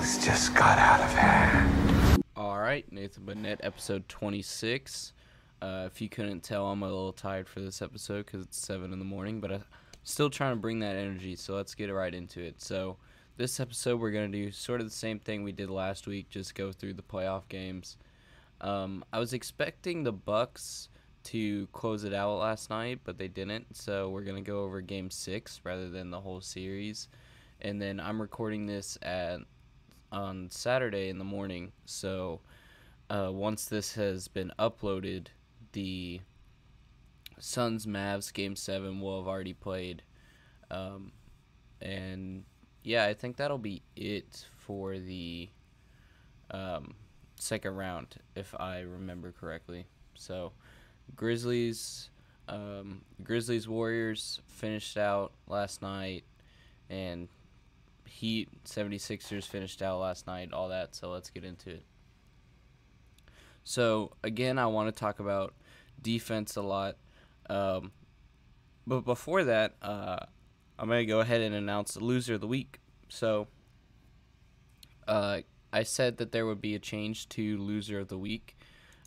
Things just got out of hand. Alright, Nathan Burnett, episode 26. If you couldn't tell, I'm a little tired for this episode because it's 7 in the morning, but I'm still trying to bring that energy, so let's get right into it. So, this episode we're going to do sort of the same thing we did last week, just go through the playoff games. I was expecting the Bucks to close it out last night, but they didn't, so we're going to go over Game 6 rather than the whole series. And then I'm recording this on Saturday in the morning, so once this has been uploaded, the Suns-Mavs Game 7 will have already played. And yeah, I think that'll be it for the second round, if I remember correctly. So Grizzlies Warriors finished out last night, and Heat 76ers finished out last night, all that, so let's get into it. So again, I want to talk about defense a lot, but before that, I'm going to go ahead and announce the loser of the week. So I said that there would be a change to loser of the week.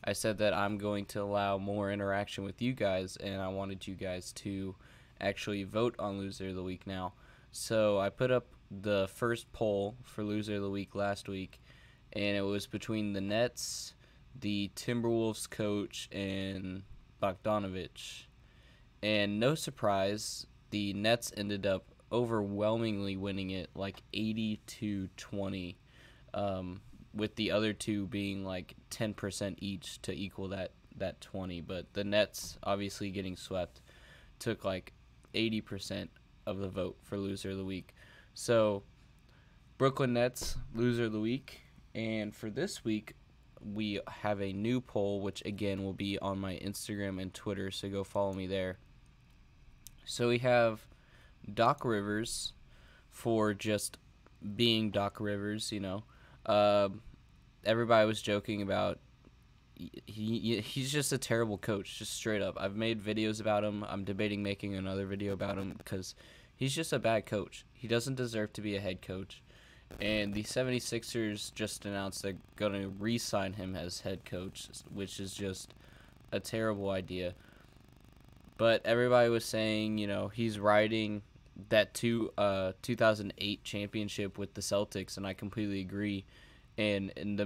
I said that I'm going to allow more interaction with you guys, and I wanted you guys to actually vote on loser of the week now. So I put up the first poll for loser of the week last week, and it was between the Nets, the Timberwolves coach, and Bogdanovich. And no surprise, the Nets ended up overwhelmingly winning it, like 80-20, with the other two being like 10% each to equal that 20. But the Nets, obviously getting swept, took like 80% of the vote for loser of the week. So Brooklyn Nets, loser of the week. And for this week, we have a new poll, which again will be on my Instagram and Twitter, so go follow me there. So we have Doc Rivers for just being Doc Rivers, you know. Everybody was joking about he's just a terrible coach, just straight up. I've made videos about him. I'm debating making another video about him because he's just a bad coach. He doesn't deserve to be a head coach. And the 76ers just announced they're going to re-sign him as head coach, which is just a terrible idea. But everybody was saying, you know, he's riding that 2008 championship with the Celtics, and I completely agree. And in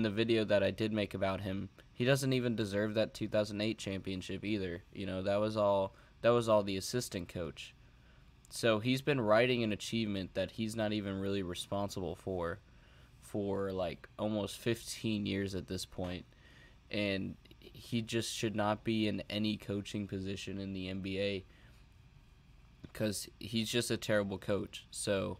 the video that I did make about him, he doesn't even deserve that 2008 championship either. You know, that was all the assistant coach. So he's been riding an achievement that he's not even really responsible for like almost 15 years at this point. And he just should not be in any coaching position in the NBA because he's just a terrible coach. So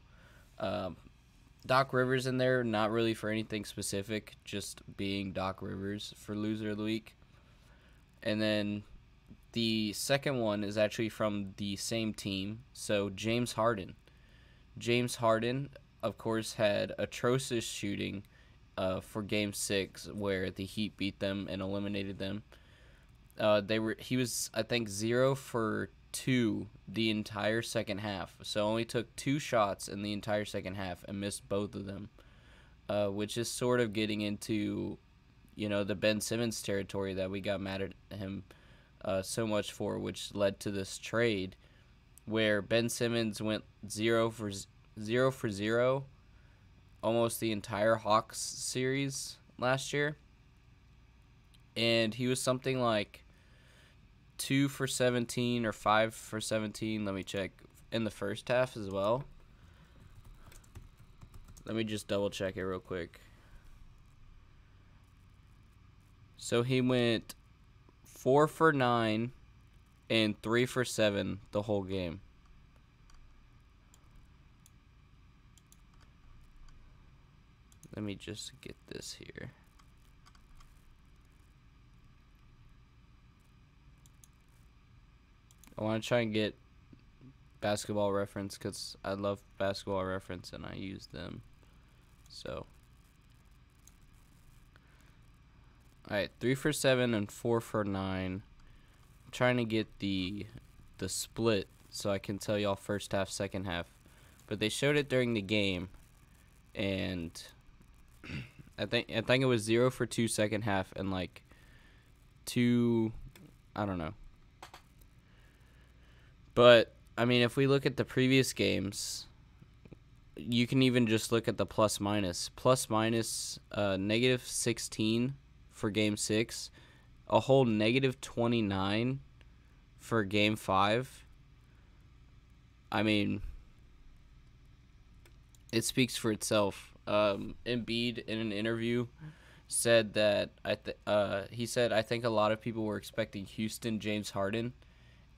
Doc Rivers in there, not really for anything specific, just being Doc Rivers for loser of the week. And then the second one is actually from the same team, so James Harden. James Harden, of course, had atrocious shooting for Game 6, where the Heat beat them and eliminated them. He was, I think, 0 for 2 the entire second half, so only took 2 shots in the entire second half and missed both of them, which is sort of getting into, you know, the Ben Simmons territory that we got mad at him so much for, which led to this trade where Ben Simmons went 0 for 0 almost the entire Hawks series last year, and he was something like 2 for 17 or 5 for 17, let me check, in the first half as well. Let me just double check it real quick. So he went 4 for 9 and 3 for 7 the whole game. Let me just get this here. I want to try and get Basketball Reference because I love Basketball Reference and I use them. So, alright, 3 for 7 and 4 for 9. I'm trying to get the split so I can tell y'all first half, second half. But they showed it during the game, and I think it was 0 for 2 second half and like 2, I don't know. But I mean, if we look at the previous games, you can even just look at the plus minus. Plus minus negative 16 for game 6, a whole negative 29 for game 5. I mean, it speaks for itself. Embiid in an interview said that he said, I think a lot of people were expecting Houston James Harden,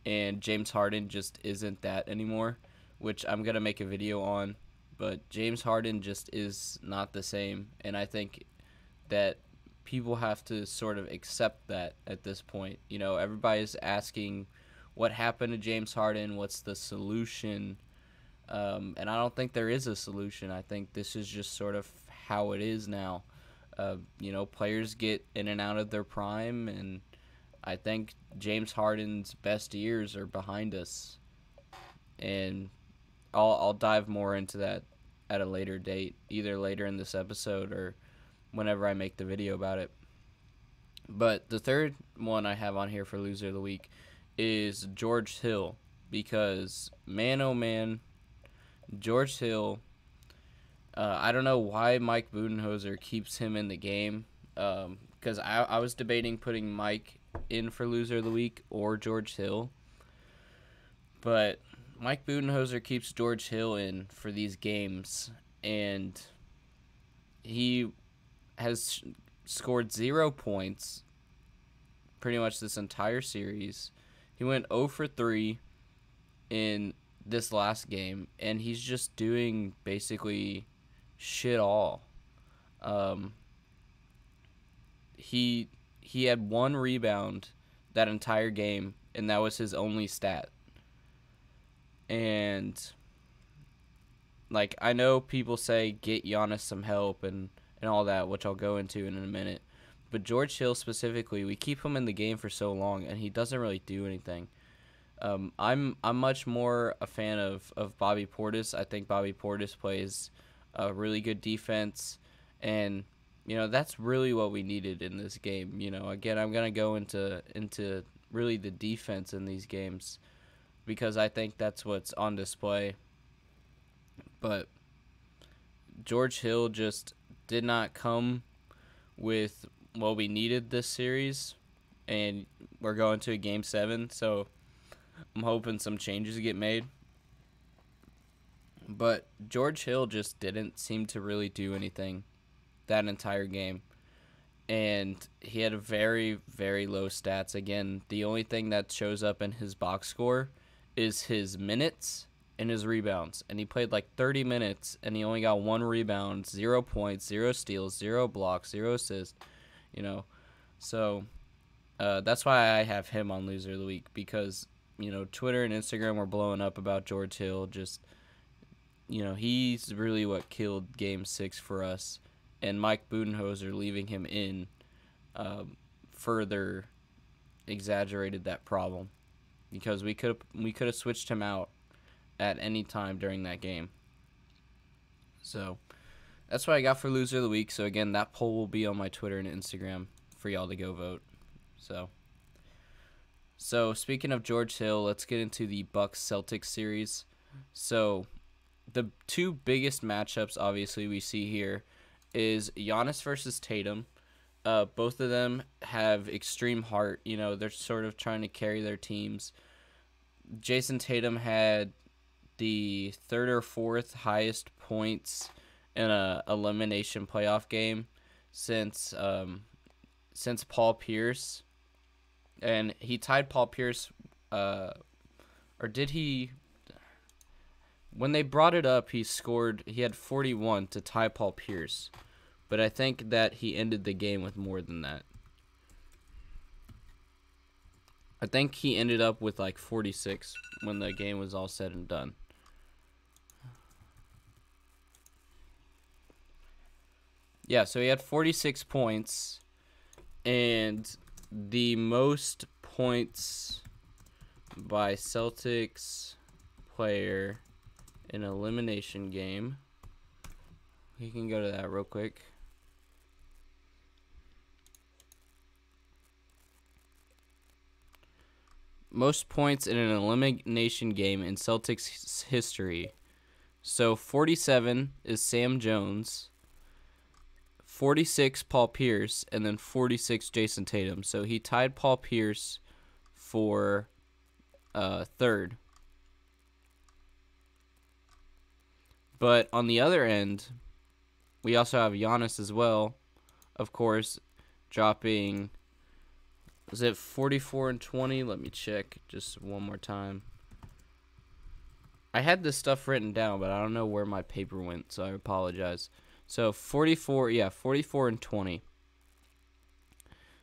and James Harden just isn't that anymore, which I'm going to make a video on. But James Harden just is not the same, and I think that people have to sort of accept that at this point. You know, everybody's asking what happened to James Harden, what's the solution, and I don't think there is a solution. I think this is just sort of how it is now. You know, players get in and out of their prime, and I think James Harden's best years are behind us. And I'll dive more into that at a later date, either later in this episode or whenever I make the video about it. But the third one I have on here for Loser of the Week is George Hill, because, man, oh man, George Hill, I don't know why Mike Budenholzer keeps him in the game, because I was debating putting Mike in for Loser of the Week or George Hill, but Mike Budenholzer keeps George Hill in for these games, and he has scored 0 points pretty much this entire series. He went 0 for 3 in this last game, and he's just doing basically shit all. He had 1 rebound that entire game, and that was his only stat. And, like, I know people say get Giannis some help and all that, which I'll go into in a minute. But George Hill specifically, we keep him in the game for so long, and he doesn't really do anything. I'm much more a fan of Bobby Portis. I think Bobby Portis plays a really good defense, and you know that's really what we needed in this game. You know, again, I'm gonna go into really the defense in these games, because I think that's what's on display. But George Hill just did not come with what we needed this series, and we're going to a Game 7, so I'm hoping some changes get made. But George Hill just didn't seem to really do anything that entire game, and he had a very, very low stats. Again, the only thing that shows up in his box score is his minutes and his rebounds, and he played like 30 minutes, and he only got 1 rebound, 0 points, 0 steals, 0 blocks, 0 assists, you know. So that's why I have him on Loser of the Week, because, you know, Twitter and Instagram were blowing up about George Hill. Just, you know, he's really what killed Game 6 for us, and Mike Budenholzer leaving him in further exaggerated that problem, because we could have switched him out at any time during that game. So that's what I got for Loser of the Week. So again, that poll will be on my Twitter and Instagram for y'all to go vote. So speaking of George Hill, let's get into the Bucks-Celtics series. So the 2 biggest matchups, obviously, we see here is Giannis versus Tatum. Both of them have extreme heart. You know, they're sort of trying to carry their teams. Jason Tatum had the 3rd or 4th highest points in a elimination playoff game since Paul Pierce, and he tied Paul Pierce, or did he? When they brought it up, he had 41 to tie Paul Pierce, but I think that he ended the game with more than that. I think he ended up with like 46 when the game was all said and done. Yeah, so he had 46 points, and the most points by Celtics player in an elimination game. We can go to that real quick. most points in an elimination game in Celtics history. So 47 is Sam Jones, 46 Paul Pierce, and then 46 Jason Tatum. So he tied Paul Pierce for third. But on the other end, we also have Giannis as well, of course, dropping, was it 44 and 20? Let me check just one more time. I had this stuff written down, but I don't know where my paper went, so I apologize. So 44 and 20.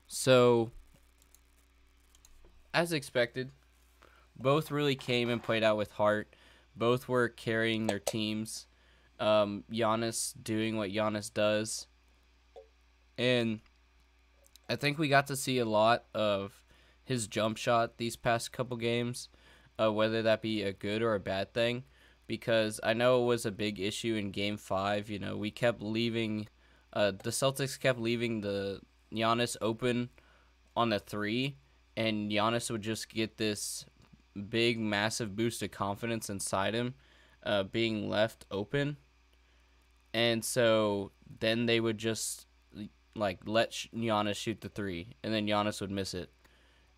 So, as expected, both really came and played out with heart. Both were carrying their teams. Giannis doing what Giannis does. And I think we got to see a lot of his jump shot these past couple games, whether that be a good or a bad thing, because I know it was a big issue in Game 5. You know, we kept leaving, the Celtics kept leaving the Giannis open on the 3, and Giannis would just get this big, massive boost of confidence inside him, being left open. And so then they would just let Giannis shoot the 3, and then Giannis would miss it.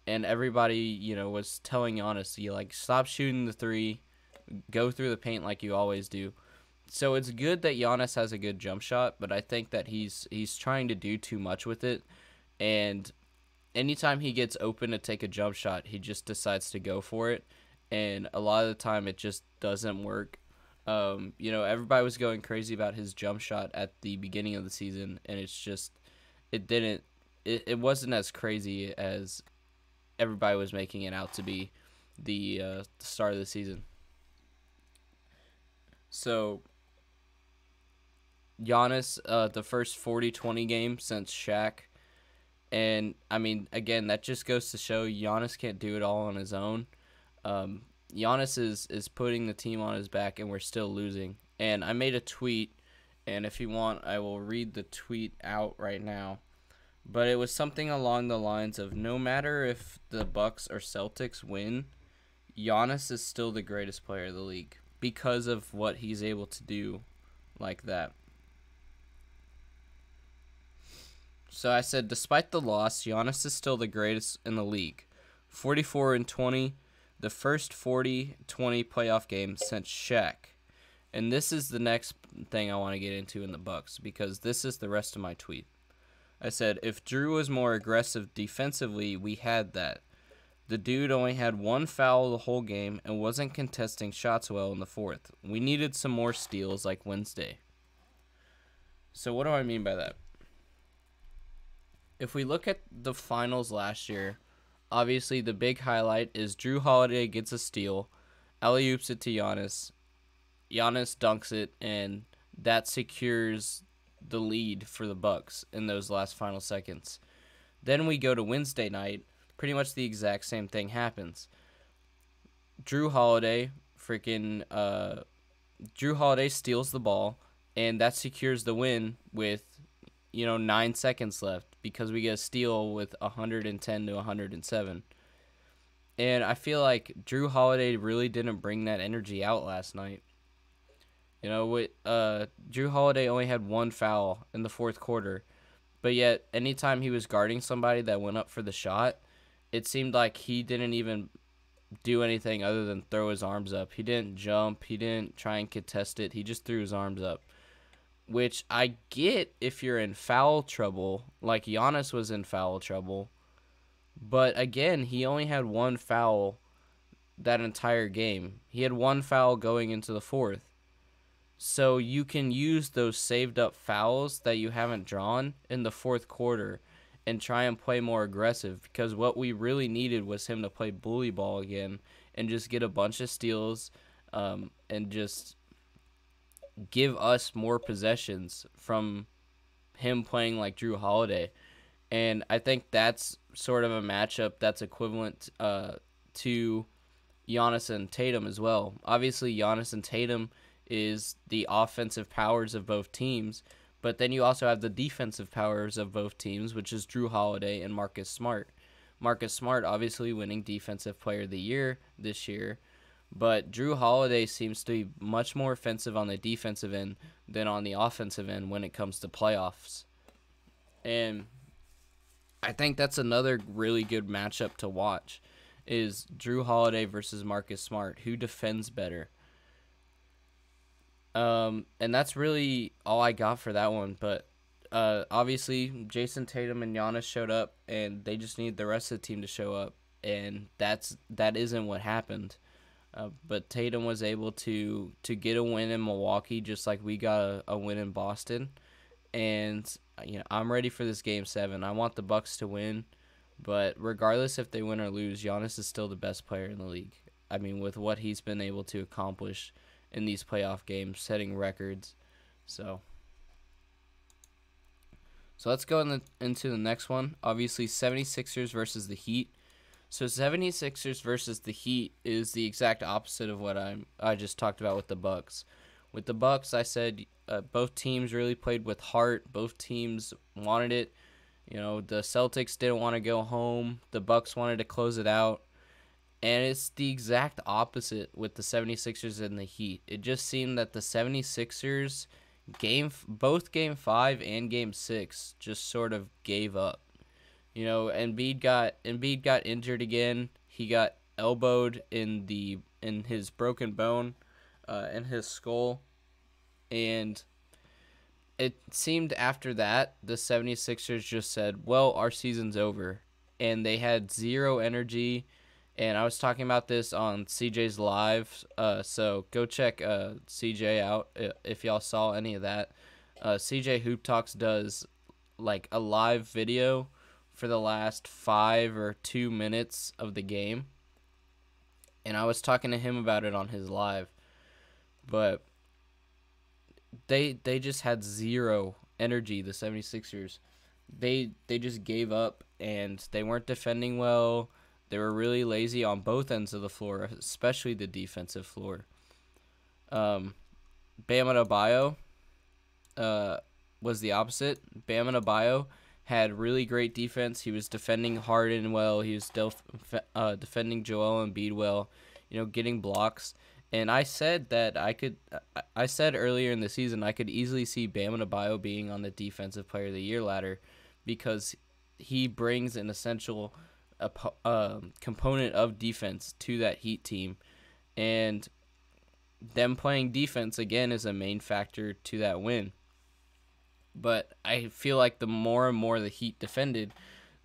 And everybody, was telling Giannis, stop shooting the 3, go through the paint like you always do. So it's good that Giannis has a good jump shot, but I think that he's trying to do too much with it. And anytime he gets open to take a jump shot, he just decides to go for it. And a lot of the time it just doesn't work. Everybody was going crazy about his jump shot at the beginning of the season, and it wasn't as crazy as everybody was making it out to be the start of the season. So Giannis, the first 40-20 game since Shaq, and I mean, again, that just goes to show Giannis can't do it all on his own. Giannis is putting the team on his back, and we're still losing. And I made a tweet, and if you want, I will read the tweet out right now. But it was something along the lines of, no matter if the Bucks or Celtics win, Giannis is still the greatest player of the league because of what he's able to do like that. So I said, despite the loss, Giannis is still the greatest in the league. 44 and 20, the first 40-20 playoff game since Shaq. And this is the next thing I want to get into in the Bucks, because this is the rest of my tweet. I said, if Drew was more aggressive defensively, we had that. The dude only had one foul the whole game and wasn't contesting shots well in the fourth. We needed some more steals like Wednesday. So what do I mean by that? If we look at the finals last year, obviously the big highlight is Drew Holiday gets a steal, alley-oops it to Giannis. Giannis dunks it, and that secures the lead for the Bucks in those last final seconds. Then we go to Wednesday night. Pretty much the exact same thing happens. Drew Holiday steals the ball, and that secures the win with 9 seconds left, because we get a steal with 110 to 107. And I feel like Drew Holiday really didn't bring that energy out last night. Drew Holiday only had one foul in the fourth quarter, but yet anytime he was guarding somebody that went up for the shot, it seemed like he didn't even do anything other than throw his arms up. He didn't jump. He didn't try and contest it. He just threw his arms up, which I get if you're in foul trouble, like Giannis was in foul trouble. But again, he only had one foul that entire game. He had one foul going into the fourth. So you can use those saved up fouls that you haven't drawn in the fourth quarter and try and play more aggressive, because what we really needed was him to play bully ball again and just get a bunch of steals, and just give us more possessions from him playing like Drew Holiday. And I think that's sort of a matchup that's equivalent to Giannis and Tatum as well. Obviously, Giannis and Tatum is the offensive powers of both teams, but then you also have the defensive powers of both teams, which is Drew Holiday and Marcus Smart. Marcus Smart obviously winning Defensive Player of the Year this year, but Drew Holiday seems to be much more offensive on the defensive end than on the offensive end when it comes to playoffs. And I think that's another really good matchup to watch is Drew Holiday versus Marcus Smart. Who defends better? And that's really all I got for that one. But obviously, Jason Tatum and Giannis showed up, and they just need the rest of the team to show up, and that isn't what happened. But Tatum was able to get a win in Milwaukee, just like we got a win in Boston. And I'm ready for this Game 7. I want the Bucks to win, but regardless if they win or lose, Giannis is still the best player in the league. I mean, with what he's been able to accomplish in these playoff games, setting records. So let's go into the next one. Obviously, 76ers versus the Heat. So 76ers versus the Heat is the exact opposite of what I just talked about with the Bucks. With the Bucks, I said both teams really played with heart. Both teams wanted it. The Celtics didn't want to go home. The Bucks wanted to close it out. And it's the exact opposite with the 76ers and the Heat. It just seemed that the 76ers, both Game 5 and Game 6, just sort of gave up. Embiid got injured again. He got elbowed in his broken bone, in his skull. And it seemed after that, the 76ers just said, well, our season's over. And they had zero energy. And I was talking about this on CJ's Live, so go check CJ out if y'all saw any of that. CJ Hoop Talks does like a live video for the last 5 or 2 minutes of the game. And I was talking to him about it on his live. But they just had zero energy, the 76ers. They just gave up, and they weren't defending well. They were really lazy on both ends of the floor, especially the defensive floor. Bam Adebayo was the opposite. Bam Adebayo had really great defense. He was defending Harden well. He was defending Joel Embiid well, getting blocks. And I said that I said earlier in the season I could easily see Bam Adebayo being on the Defensive Player of the Year ladder because he brings an essential component of defense to that Heat team, and them playing defense again is a main factor to that win. But I feel like the more and more the Heat defended,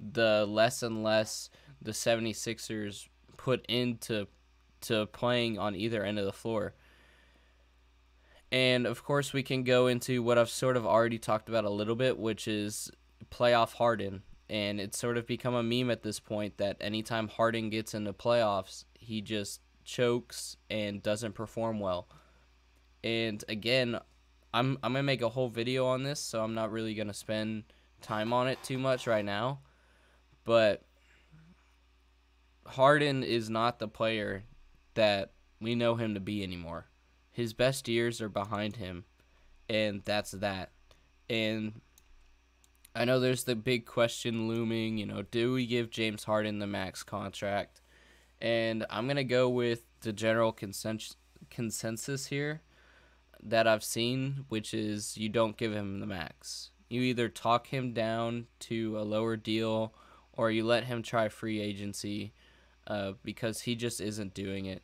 the less and less the 76ers put into playing on either end of the floor. And of course we can go into what I've sort of already talked about a little bit, which is playoff Harden. And it's sort of become a meme at this point that anytime Harden gets into playoffs, he just chokes and doesn't perform well. And again, I'm going to make a whole video on this, so I'm not really going to spend time on it too much right now. But Harden is not the player that we know him to be anymore. His best years are behind him, and that's that. And I know there's the big question looming, do we give James Harden the max contract? And I'm going to go with the general consensus here that I've seen, which is you don't give him the max. You either talk him down to a lower deal or you let him try free agency because he just isn't doing it.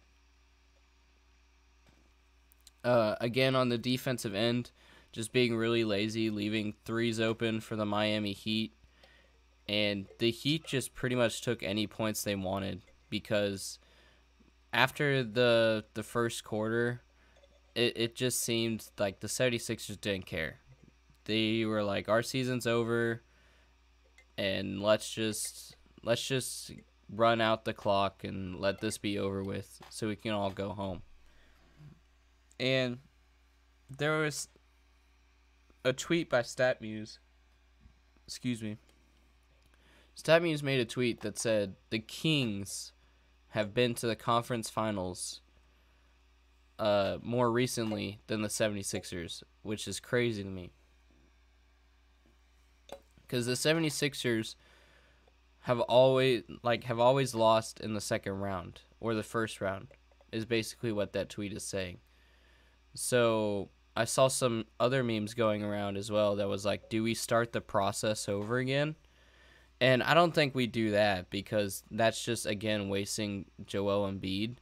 Again, on the defensive end, just being really lazy, leaving threes open for the Miami Heat. And the Heat just pretty much took any points they wanted because after the first quarter, it just seemed like the 76ers didn't care. They were like, our season's over, and let's just run out the clock and let this be over with so we can all go home. And there was a tweet by StatMuse. Excuse me. StatMuse made a tweet that said, the Kings have been to the conference finals more recently than the 76ers, which is crazy to me. Because the 76ers have always lost in the second round or the first round is basically what that tweet is saying. So I saw some other memes going around as well that was like, do we start the process over again? And I don't think we do that, because that's just, again, wasting Joel Embiid.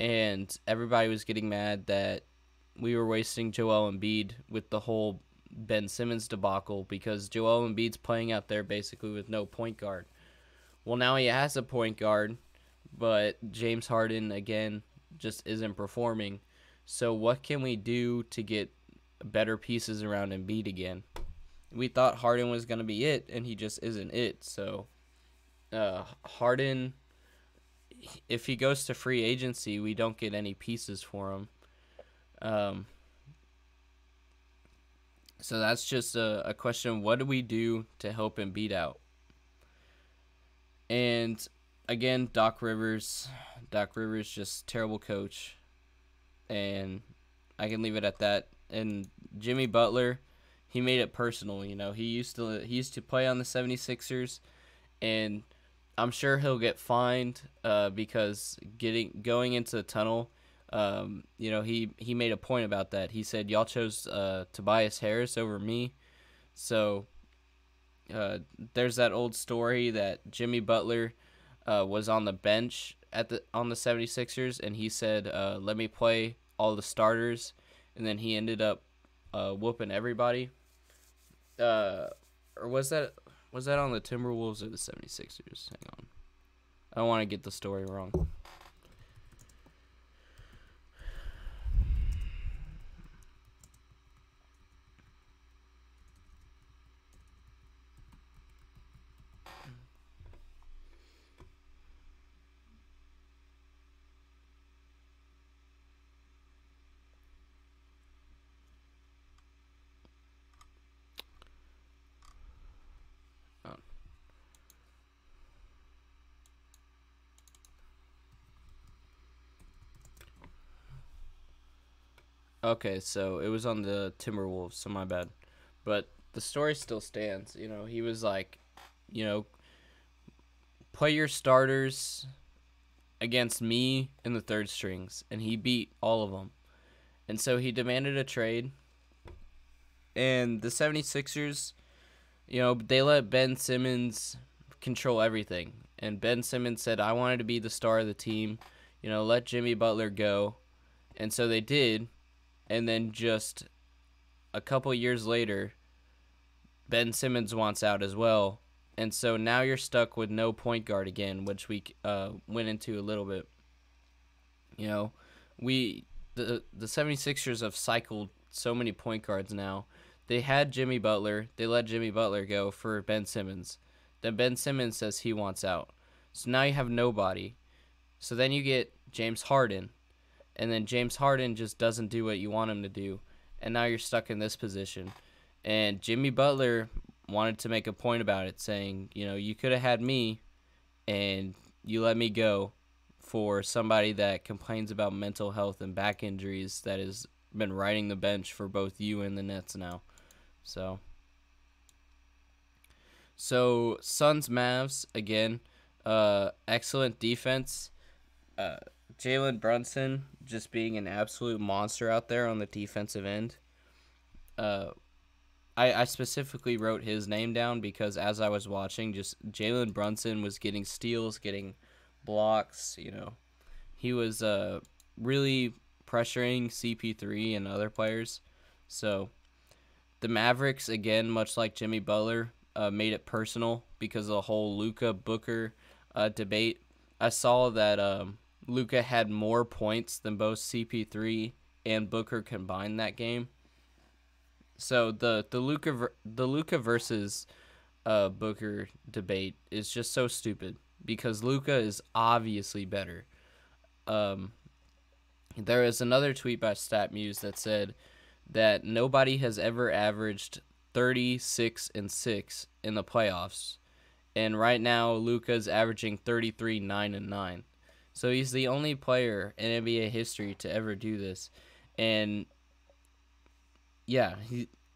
And everybody was getting mad that we were wasting Joel Embiid with the whole Ben Simmons debacle, because Joel Embiid's playing out there basically with no point guard. Well, now he has a point guard, but James Harden, again, just isn't performing. So what can we do to get better pieces around Embiid again? We thought Harden was going to be it, and he just isn't it. So Harden, if he goes to free agency, we don't get any pieces for him. So that's just a question. What do we do to help Embiid out? And again, Doc Rivers just terrible coach, and I can leave it at that. And Jimmy Butler, he made it personal. He used to play on the 76ers, and I'm sure he'll get fined because going into the tunnel. He made a point about that. He said, y'all chose Tobias Harris over me. So there's that old story that Jimmy Butler was on the bench on the 76ers, and he said, let me play all the starters, and then he ended up whooping everybody. Or was that on the Timberwolves or the 76ers? Hang on. I don't want to get the story wrong. Okay, so it was on the Timberwolves, so my bad. But the story still stands. He was like, play your starters against me in the third strings, and he beat all of them. And so he demanded a trade, and the 76ers, they let Ben Simmons control everything. And Ben Simmons said, I wanted to be the star of the team, let Jimmy Butler go. And so they did. And then just a couple years later, Ben Simmons wants out as well. And so now you're stuck with no point guard again, which we went into a little bit. The 76ers have cycled so many point guards now. They had Jimmy Butler. They let Jimmy Butler go for Ben Simmons. Then Ben Simmons says he wants out. So now you have nobody. So then you get James Harden. And then James Harden just doesn't do what you want him to do. And now you're stuck in this position. And Jimmy Butler wanted to make a point about it, saying, you could have had me and you let me go for somebody that complains about mental health and back injuries that has been riding the bench for both you and the Nets now. So Suns Mavs, again, excellent defense. Jalen Brunson just being an absolute monster out there on the defensive end. I specifically wrote his name down because as I was watching, just Jalen Brunson was getting steals, getting blocks. He was really pressuring CP3 and other players. So the Mavericks, again, much like Jimmy Butler, made it personal because of the whole Luka Booker debate. I saw that Luka had more points than both CP3 and Booker combined that game. So the Luka versus Booker debate is just so stupid because Luka is obviously better. There is another tweet by StatMuse that said that nobody has ever averaged 36-6 in the playoffs, and right now Luka's averaging 33, 9, and 9. So he's the only player in NBA history to ever do this. And yeah,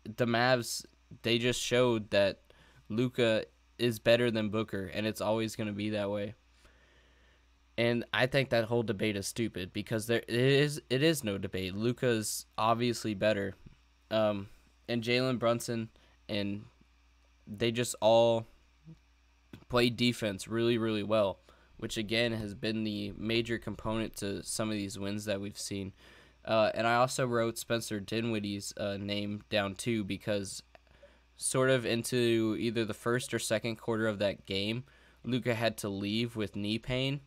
the Mavs, they just showed that Luka is better than Booker, and it's always going to be that way. And I think that whole debate is stupid because it is no debate. Luka's obviously better, and Jalen Brunson, and they just all play defense really, really well, which again has been the major component to some of these wins that we've seen. And I also wrote Spencer Dinwiddie's name down too because sort of into either the first or second quarter of that game, Luka had to leave with knee pain.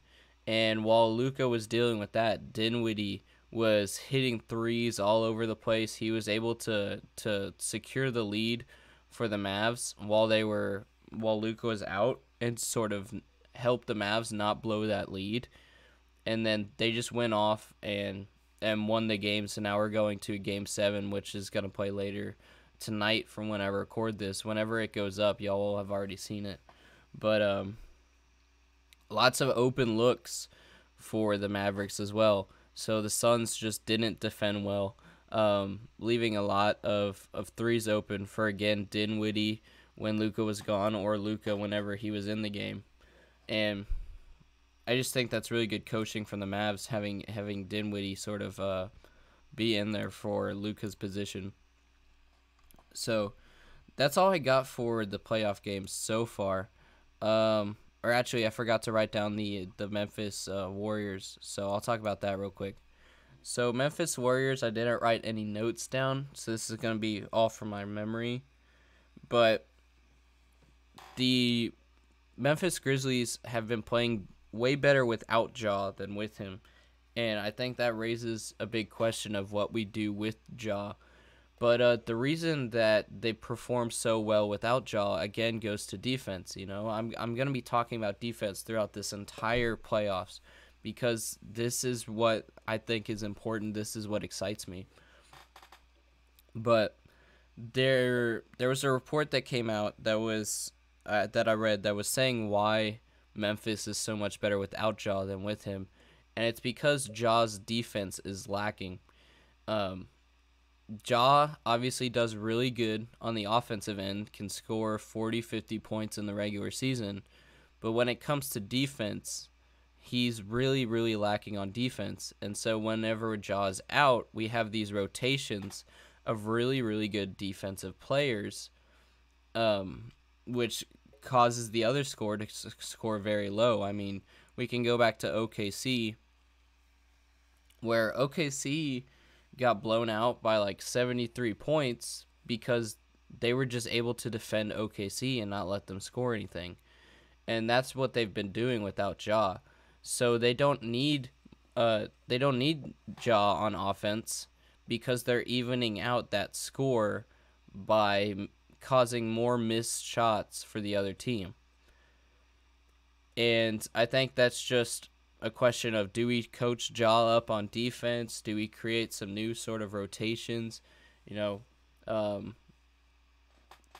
And while Luka was dealing with that, Dinwiddie was hitting threes all over the place. He was able to secure the lead for the Mavs while Luka was out and sort of help the Mavs not blow that lead. And then they just went off and won the game. So now we're going to Game 7, which is going to play later tonight from when I record this. Whenever it goes up, y'all will have already seen it. But lots of open looks for the Mavericks as well. So the Suns just didn't defend well, leaving a lot of threes open for, again, Dinwiddie when Luka was gone or Luka whenever he was in the game. And I just think that's really good coaching from the Mavs, having Dinwiddie sort of be in there for Luka's position. So that's all I got for the playoff games so far. Or actually, I forgot to write down the Memphis Warriors, so I'll talk about that real quick. So Memphis Warriors, I didn't write any notes down, so this is going to be all from my memory. But the Memphis Grizzlies have been playing way better without Ja than with him, and I think that raises a big question of what we do with Ja. But the reason that they perform so well without Ja, again, goes to defense. You know, I'm going to be talking about defense throughout this entire playoffs because this is what I think is important. This is what excites me. But there was a report that came out that was that I read that was saying why Memphis is so much better without Ja than with him, and it's because Ja's defense is lacking. Ja obviously does really good on the offensive end, can score 40, 50 points in the regular season, but when it comes to defense, he's really, really lacking on defense. And so whenever Ja is out, we have these rotations of really, really good defensive players, which causes the other score to score very low. I mean, we can go back to OKC, where OKC got blown out by like 73 points because they were just able to defend OKC and not let them score anything. And that's what they've been doing without Ja. So they don't need Ja on offense because they're evening out that score by causing more missed shots for the other team. And I think that's just a question of, do we coach Ja up on defense? Do we create some new sort of rotations? You know,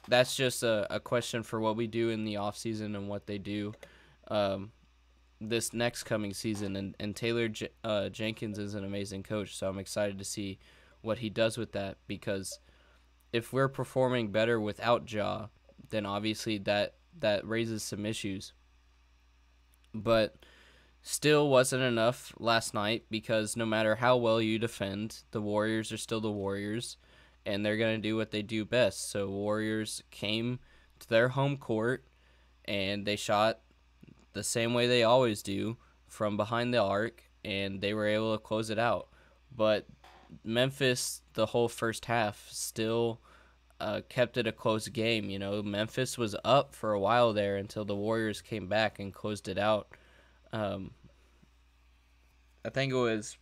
that's just a question for what we do in the offseason and what they do this next coming season. And Taylor Jenkins is an amazing coach, so I'm excited to see what he does with that, because if we're performing better without Ja, then obviously that raises some issues. But still wasn't enough last night, because no matter how well you defend, the Warriors are still the Warriors, and they're going to do what they do best. So Warriors came to their home court, and they shot the same way they always do, from behind the arc, and they were able to close it out. But Memphis, the whole first half, still kept it a close game. You know, Memphis was up for a while there until the Warriors came back and closed it out. I think it was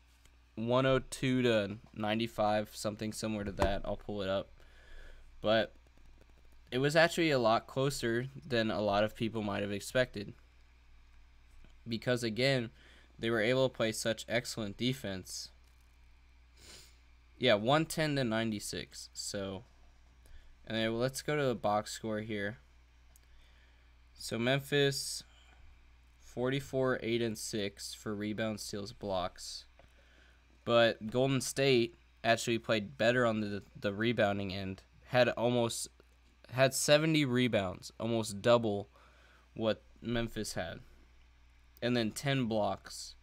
102 to 95, something similar to that. I'll pull it up. But it was actually a lot closer than a lot of people might have expected, because, again, they were able to play such excellent defense. Yeah, 110 to 96. So, and then let's go to the box score here. So Memphis, 44, 8, and 6 for rebounds, steals, blocks. But Golden State actually played better on the rebounding end. Had 70 rebounds, almost double what Memphis had. And then 10 blocks.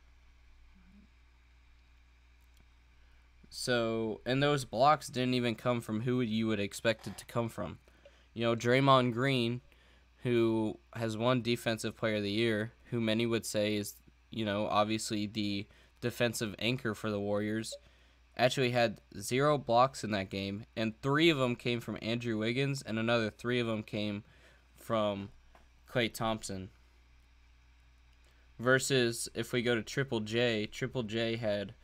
So, and those blocks didn't even come from who you would expect it to come from. You know, Draymond Green, who has won Defensive Player of the Year, who many would say is, you know, obviously the defensive anchor for the Warriors, actually had 0 blocks in that game, and 3 of them came from Andrew Wiggins, and another 3 of them came from Klay Thompson. Versus if we go to Triple J had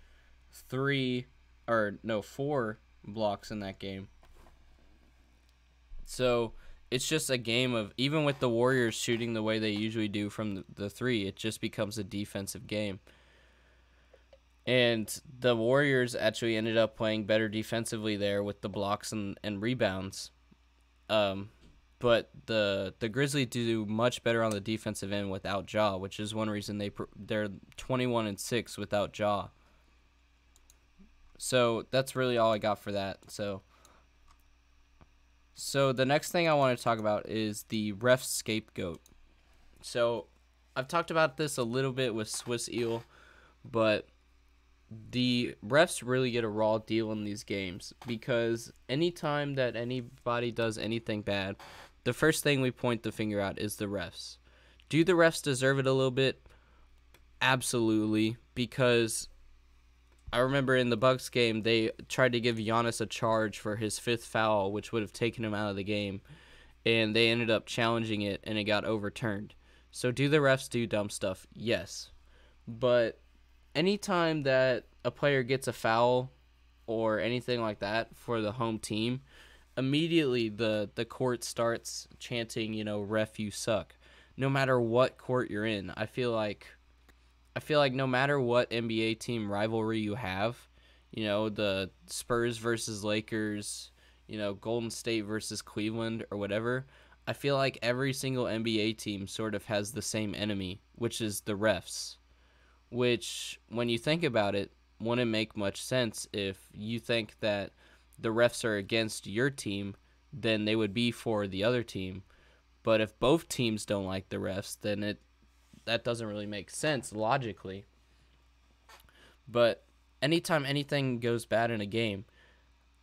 4 blocks in that game. So it's just a game of, even with the Warriors shooting the way they usually do from the 3, it just becomes a defensive game. And the Warriors actually ended up playing better defensively there with the blocks and rebounds. But the Grizzlies do much better on the defensive end without Ja, which is one reason they're 21-6 without Ja. So that's really all I got for that. So the next thing I want to talk about is the ref scapegoat. So I've talked about this a little bit with Swiss Eel, but the refs really get a raw deal in these games, because anytime that anybody does anything bad, the first thing we point the finger at is the refs. Do the refs deserve it a little bit? Absolutely, because I remember in the Bucks game, they tried to give Giannis a charge for his 5th foul, which would have taken him out of the game, and they ended up challenging it, and it got overturned. So do the refs do dumb stuff? Yes. But anytime that a player gets a foul or anything like that for the home team, immediately the court starts chanting, you know, ref, you suck. No matter what court you're in, I feel like no matter what NBA team rivalry you have, you know, the Spurs versus Lakers, you know, Golden State versus Cleveland or whatever, I feel like every single NBA team sort of has the same enemy, which is the refs. Which, when you think about it, wouldn't make much sense. If you think that the refs are against your team, then they would be for the other team. But if both teams don't like the refs, then that doesn't really make sense logically. But anytime anything goes bad in a game,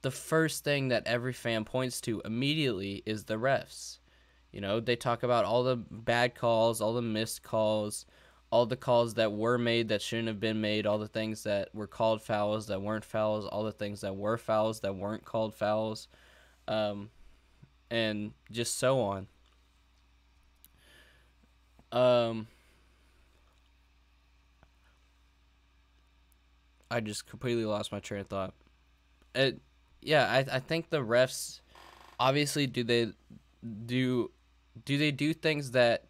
the first thing that every fan points to immediately is the refs. You know, they talk about all the bad calls, all the missed calls, all the calls that were made that shouldn't have been made, all the things that were called fouls that weren't fouls, all the things that were fouls that weren't called fouls, and just so on. I just completely lost my train of thought. I think the refs, obviously, do they do things that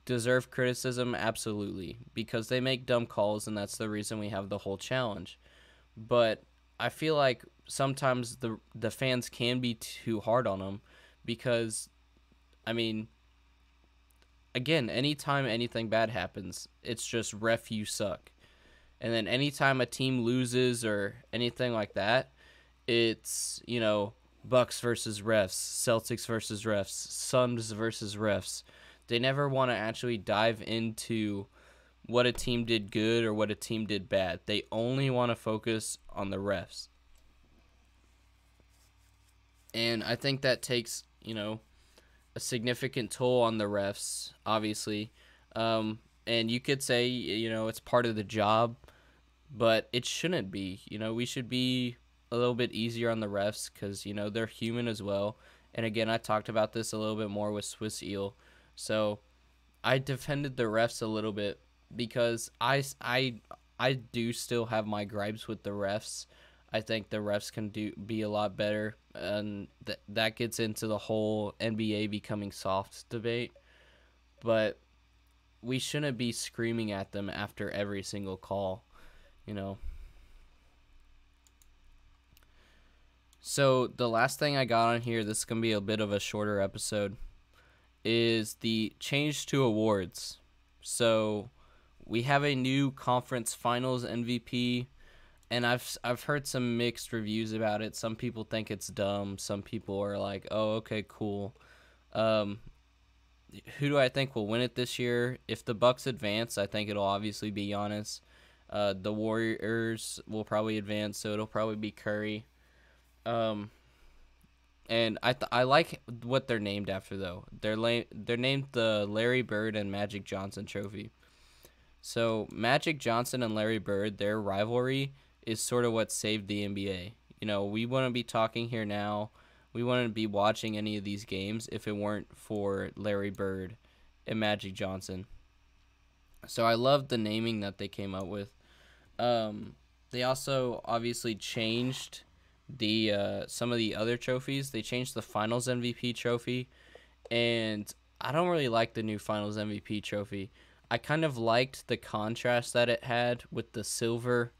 deserve criticism? Absolutely, because they make dumb calls, and that's the reason we have the whole challenge. But I feel like sometimes the fans can be too hard on them, because, I mean, again, anytime anything bad happens, it's just ref, you suck. And then anytime a team loses or anything like that, it's, you know, Bucks versus refs, Celtics versus refs, Suns versus refs. They never want to actually dive into what a team did good or what a team did bad. They only want to focus on the refs. And I think that takes, you know, a significant toll on the refs, obviously. And you could say, you know, it's part of the job, but it shouldn't be. You know, we should be a little bit easier on the refs because, you know, they're human as well. And again, I talked about this a little bit more with Swiss Eel. So I defended the refs a little bit because I do still have my gripes with the refs. I think the refs can be a lot better, and that gets into the whole NBA becoming soft debate. But we shouldn't be screaming at them after every single call, you know. So the last thing I got on here, this is going to be a bit of a shorter episode, is the change to awards. So we have a new conference finals MVP, and I've heard some mixed reviews about it. Some people think it's dumb. Some people are like, oh, okay, cool. who do I think will win it this year? If the Bucks advance, I think it'll obviously be Giannis. The Warriors will probably advance, so it'll probably be Curry. Um, and I like what they're named after though. They're named the Larry Bird and Magic Johnson Trophy. So Magic Johnson and Larry Bird, their rivalry is sort of what saved the NBA. You know, we wouldn't be talking here now. We wouldn't be watching any of these games if it weren't for Larry Bird and Magic Johnson. So I love the naming that they came up with. They also obviously changed the some of the other trophies. They changed the Finals MVP trophy, and I don't really like the new Finals MVP trophy. I kind of liked the contrast that it had with the silver.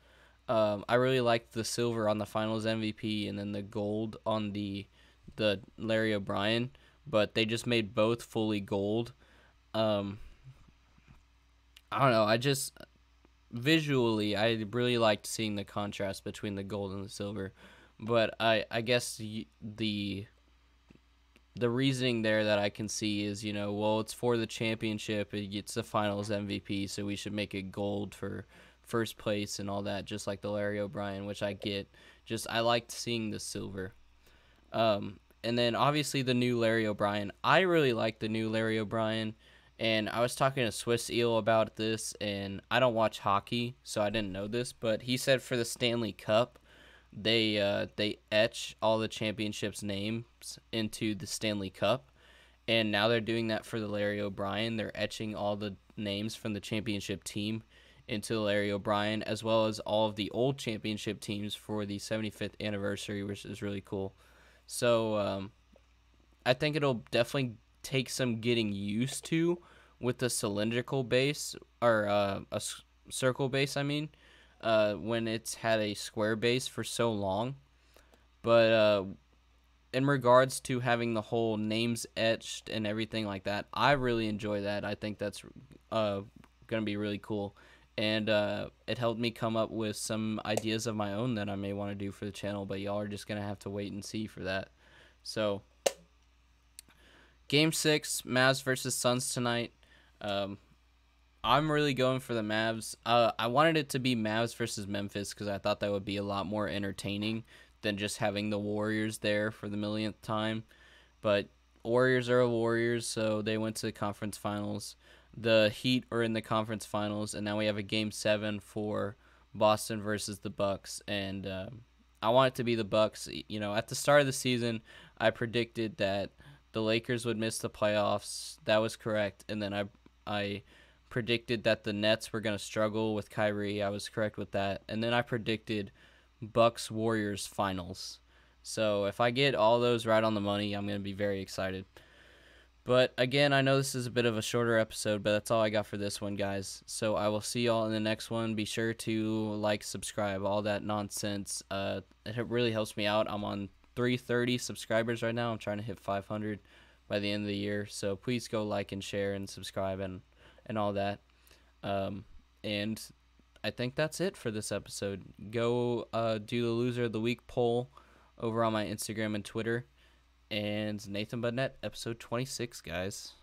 I really liked the silver on the Finals MVP and then the gold on the Larry O'Brien, but they just made both fully gold. Um, I don't know. I just visually, I really liked seeing the contrast between the gold and the silver, but I guess the reasoning there that I can see is, you know, well, it's for the championship, it gets the Finals MVP, so we should make it gold for first place and all that, just like the Larry O'Brien, which I get. Just I liked seeing the silver. And then obviously the new Larry O'Brien. I really like the new Larry O'Brien, and I was talking to Swiss Eel about this, and I don't watch hockey, so I didn't know this, but he said for the Stanley Cup, they etch all the championships names into the Stanley Cup, and now they're doing that for the Larry O'Brien. They're etching all the names from the championship team into the Larry O'Brien, as well as all of the old championship teams for the 75th anniversary, which is really cool. So I think it'll definitely take some getting used to with the cylindrical base, or circle base, I mean, when it's had a square base for so long. But in regards to having the whole names etched and everything like that, I really enjoy that. I think that's going to be really cool. And it helped me come up with some ideas of my own that I may want to do for the channel, but y'all are just going to have to wait and see for that. So, Game 6, Mavs versus Suns tonight. I'm really going for the Mavs. I wanted it to be Mavs versus Memphis because I thought that would be a lot more entertaining than just having the Warriors there for the millionth time. But Warriors are Warriors, so they went to the conference finals. The Heat are in the conference finals, and now we have a Game 7 for Boston versus the Bucks. And I want it to be the Bucks. You know, at the start of the season, I predicted that the Lakers would miss the playoffs. That was correct. And then I predicted that the Nets were going to struggle with Kyrie. I was correct with that. And then I predicted Bucks Warriors finals. So if I get all those right on the money, I'm going to be very excited. But again, I know this is a bit of a shorter episode, but that's all I got for this one, guys. So I will see y'all in the next one. Be sure to like, subscribe, all that nonsense. It really helps me out. I'm on 330 subscribers right now. I'm trying to hit 500 by the end of the year. So please go like and share and subscribe and all that. And I think that's it for this episode. Go do the Loser of the Week poll over on my Instagram and Twitter. And Nathan Burnett, episode 26, guys.